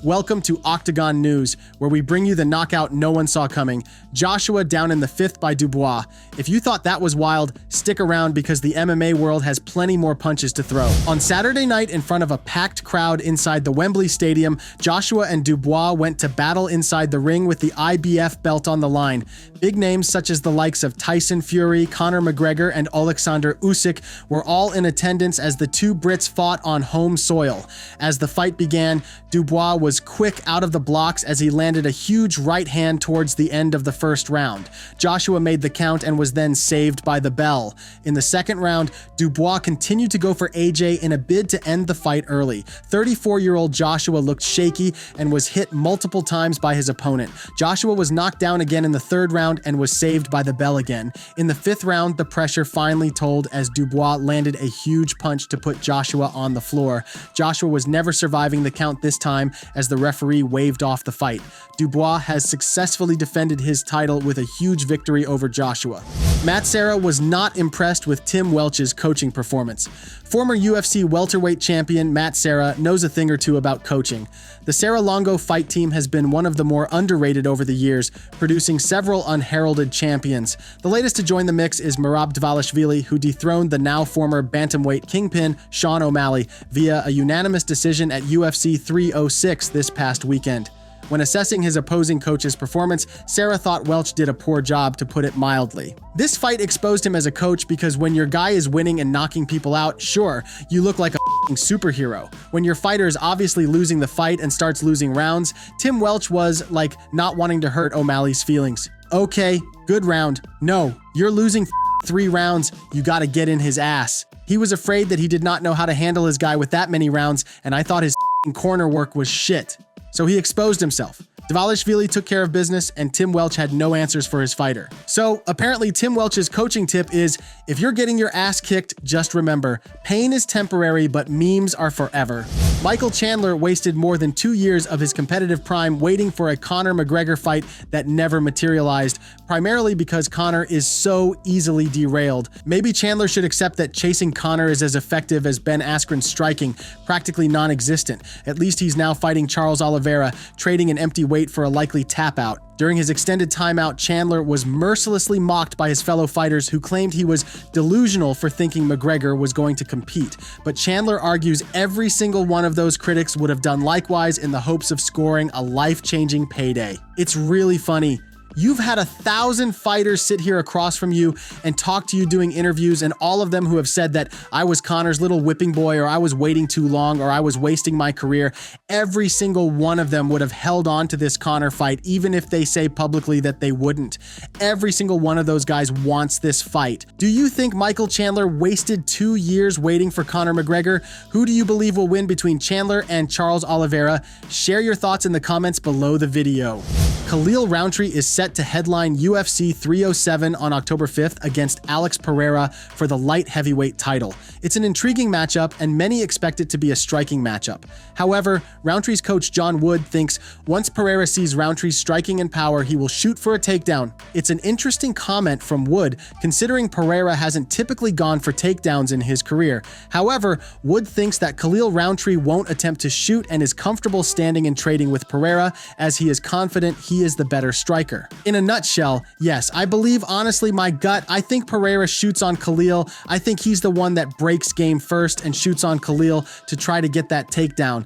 Welcome to Octagon News, where we bring you the knockout no one saw coming. Joshua down in the 5th by Dubois. If you thought that was wild, stick around because the MMA world has plenty more punches to throw. On Saturday night, in front of a packed crowd inside the Wembley Stadium, Joshua and Dubois went to battle inside the ring with the IBF belt on the line. Big names such as the likes of Tyson Fury, Conor McGregor, and Alexander Usyk were all in attendance as the two Brits fought on home soil. As the fight began, Dubois was quick out of the blocks as he landed a huge right hand towards the end of the first round. Joshua made the count and was then saved by the bell. In the second round, Dubois continued to go for AJ in a bid to end the fight early. 34-year-old Joshua looked shaky and was hit multiple times by his opponent. Joshua was knocked down again in the third round and was saved by the bell again. In the fifth round, the pressure finally told as Dubois landed a huge punch to put Joshua on the floor. Joshua was never surviving the count this time as the referee waved off the fight. Dubois has successfully defended his title with a huge victory over Joshua. Matt Serra was not impressed with Tim Welchs' coaching performance. Former UFC welterweight champion Matt Serra knows a thing or two about coaching. The Serra Longo fight team has been one of the more underrated over the years, producing several unheralded champions. The latest to join the mix is Merab Dvalishvili, who dethroned the now former bantamweight kingpin Sean O'Malley via a unanimous decision at UFC 306 this past weekend. When assessing his opposing coach's performance, Serra thought Welch did a poor job, to put it mildly. This fight exposed him as a coach because when your guy is winning and knocking people out, sure, you look like a superhero. When your fighter is obviously losing the fight and starts losing rounds, Tim Welch was like not wanting to hurt O'Malley's feelings. Okay, good round. No, you're losing 3 rounds, you gotta get in his ass. He was afraid that he did not know how to handle his guy with that many rounds, and I thought his corner work was shit. So he exposed himself. Dvalishvili took care of business, and Tim Welch had no answers for his fighter. So apparently Tim Welch's coaching tip is, if you're getting your ass kicked, just remember, pain is temporary, but memes are forever. Michael Chandler wasted more than 2 years of his competitive prime waiting for a Conor McGregor fight that never materialized, primarily because Conor is so easily derailed. Maybe Chandler should accept that chasing Conor is as effective as Ben Askren's striking, practically non-existent. At least he's now fighting Charles Oliveira, trading an empty weight for a likely tap out. During his extended timeout, Chandler was mercilessly mocked by his fellow fighters who claimed he was delusional for thinking McGregor was going to compete. But Chandler argues every single one of those critics would have done likewise in the hopes of scoring a life-changing payday. It's really funny. You've had 1,000 fighters sit here across from you and talk to you doing interviews, and all of them who have said that I was Conor's little whipping boy, or I was waiting too long, or I was wasting my career. Every single one of them would have held on to this Conor fight, even if they say publicly that they wouldn't. Every single one of those guys wants this fight. Do you think Michael Chandler wasted 2 years waiting for Conor McGregor? Who do you believe will win between Chandler and Charles Oliveira? Share your thoughts in the comments below the video. Khalil Rountree is set to headline UFC 307 on October 5th against Alex Pereira for the light heavyweight title. It's an intriguing matchup, and many expect it to be a striking matchup. However, Rountree's coach John Wood thinks once Pereira sees Rountree's striking and power, he will shoot for a takedown. It's an interesting comment from Wood, considering Pereira hasn't typically gone for takedowns in his career. However, Wood thinks that Khalil Rountree won't attempt to shoot and is comfortable standing and trading with Pereira, as he is confident he is the better striker. In a nutshell, yes, I believe honestly my gut, I think Pereira shoots on Khalil. I think he's the one that breaks game first and shoots on Khalil to try to get that takedown,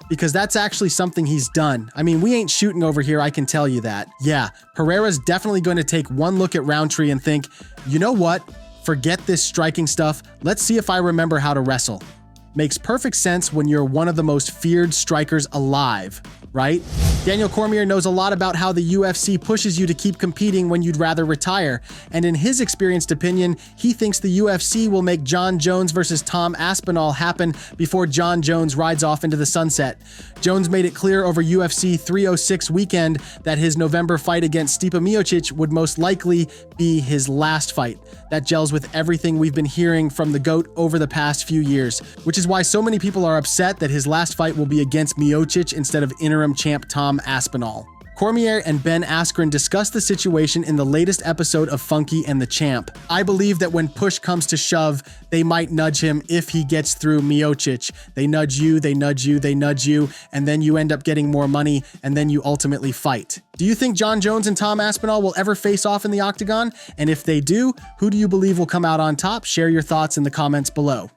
because that's actually something he's done. I mean, we ain't shooting over here, I can tell you that. Yeah, Pereira's definitely going to take one look at Rountree and think, you know what? Forget this striking stuff. Let's see if I remember how to wrestle. Makes perfect sense when you're one of the most feared strikers alive, right? Daniel Cormier knows a lot about how the UFC pushes you to keep competing when you'd rather retire, and in his experienced opinion, he thinks the UFC will make Jon Jones versus Tom Aspinall happen before Jon Jones rides off into the sunset. Jones made it clear over UFC 306 weekend that his November fight against Stipe Miocic would most likely be his last fight. That gels with everything we've been hearing from the GOAT over the past few years, which is why so many people are upset that his last fight will be against Miocic instead of interim champ Tom Aspinall. Cormier and Ben Askren discussed the situation in the latest episode of Funky and the Champ. I believe that when push comes to shove, they might nudge him if he gets through Miocic. They nudge you, they nudge you, they nudge you, and then you end up getting more money, and then you ultimately fight. Do you think Jon Jones and Tom Aspinall will ever face off in the octagon? And if they do, who do you believe will come out on top? Share your thoughts in the comments below.